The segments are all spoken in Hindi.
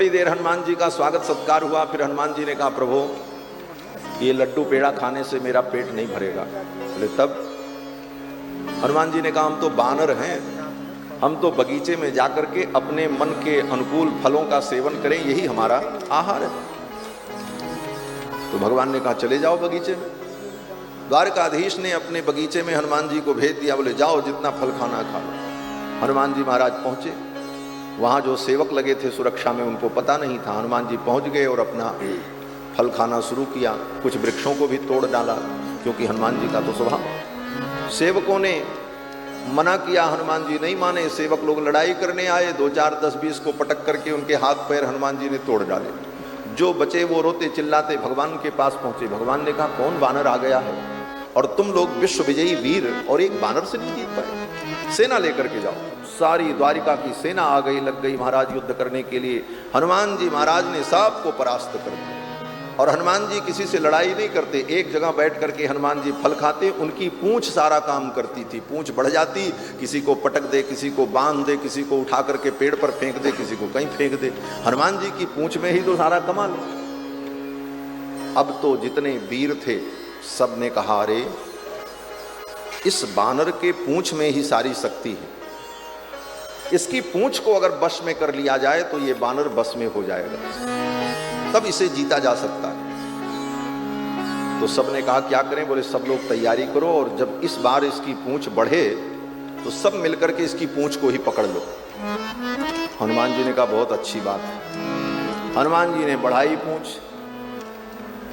थोड़ी देर हनुमान जी का स्वागत सत्कार हुआ। फिर हनुमान जी ने कहा, प्रभु ये लड्डू पेड़ा खाने से मेरा पेट नहीं भरेगा। बोले तब? हनुमान जी ने कहा, हम तो बानर हैं, हम तो बगीचे में जाकर के अपने मन के अनुकूल फलों का सेवन करें, यही हमारा आहार है। तो भगवान ने कहा, चले जाओ बगीचे में। द्वारकाधीश ने अपने बगीचे में हनुमान जी को भेज दिया। बोले जाओ, जितना फल खाना खा लो। हनुमान जी महाराज पहुंचे। वहां जो सेवक लगे थे सुरक्षा में, उनको पता नहीं था। हनुमान जी पहुंच गए और अपना फल खाना शुरू किया। कुछ वृक्षों को भी तोड़ डाला, क्योंकि हनुमान जी का तो स्वभाव। सेवकों ने मना किया, हनुमान जी नहीं माने। सेवक लोग लड़ाई करने आए, 2 4 10 20 को पटक करके उनके हाथ पैर हनुमान जी ने तोड़ डाले। जो बचे वो रोते चिल्लाते भगवान के पास पहुंचे। भगवान ने कहा, कौन बानर आ गया है और तुम लोग विश्व विजयी वीर और एक बानर से नहीं जीत पाए? सेना लेकर के जाओ। सारी द्वारिका की सेना आ गई, लग गई महाराज युद्ध करने के लिए। हनुमान जी महाराज ने सबको परास्त कर दिया। और हनुमान जी किसी से लड़ाई नहीं करते, एक जगह बैठ करके हनुमान जी फल खाते। उनकी पूंछ सारा काम करती थी। पूंछ बढ़ जाती, किसी को पटक दे, किसी को बांध दे, किसी को उठा करके पेड़ पर फेंक दे, किसी को कहीं फेंक दे। हनुमान जी की पूंछ में ही तो सारा कमाल। अब तो जितने वीर थे सब ने कहा, अरे इस बानर के पूंछ में ही सारी शक्ति है, इसकी पूंछ को अगर बश में कर लिया जाए तो ये बानर बश में हो जाएगा, तब इसे जीता जा सकता है। तो सबने कहा क्या करें? बोले सब लोग तैयारी करो, और जब इस बार इसकी पूंछ बढ़े तो सब मिलकर के इसकी पूंछ को ही पकड़ लो। हनुमान जी ने कहा, बहुत अच्छी बात है। हनुमान जी ने बढ़ाई पूंछ।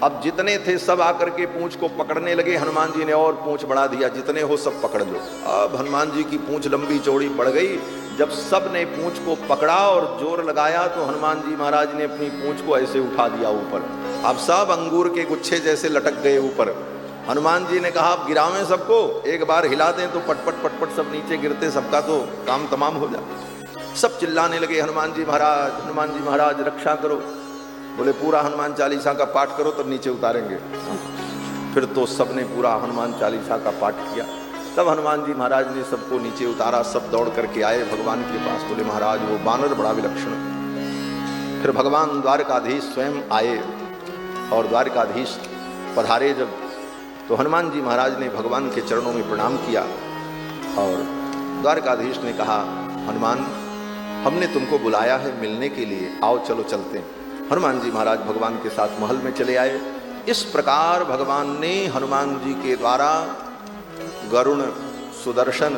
अब जितने थे सब आकर के पूंछ को पकड़ने लगे। हनुमान जी ने और पूंछ बढ़ा दिया, जितने हो सब पकड़ लो। अब हनुमान जी की पूंछ लंबी चौड़ी बढ़ गई। जब सब ने पूंछ को पकड़ा और जोर लगाया तो हनुमान जी महाराज ने अपनी पूंछ को ऐसे उठा दिया ऊपर। अब सब अंगूर के गुच्छे जैसे लटक गए ऊपर। हनुमान जी ने कहा, अब गिरावें सबको, एक बार हिला दें तो पटपट पटपट सब नीचे गिरते, सबका तो काम तमाम हो जाए। सब चिल्लाने लगे, हनुमान जी महाराज रक्षा करो। बोले पूरा हनुमान चालीसा का पाठ करो तब नीचे उतारेंगे। फिर तो सबने पूरा हनुमान चालीसा का पाठ किया। तब हनुमान जी महाराज ने सबको नीचे उतारा। सब दौड़ करके आए भगवान के पास। बोले महाराज वो बानर बड़ा विलक्षण है। फिर भगवान द्वारकाधीश स्वयं आए और द्वारकाधीश पधारे जब, तो हनुमान जी महाराज ने भगवान के चरणों में प्रणाम किया और द्वारकाधीश ने कहा, हनुमान हमने तुमको बुलाया है मिलने के लिए, आओ चलो चलते हैं। हनुमान जी महाराज भगवान के साथ महल में चले आए। इस प्रकार भगवान ने हनुमान जी के द्वारा गरुण, सुदर्शन,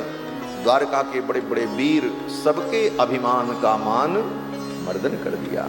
द्वारका के बड़े बड़े वीर सबके अभिमान का मान मर्दन कर दिया।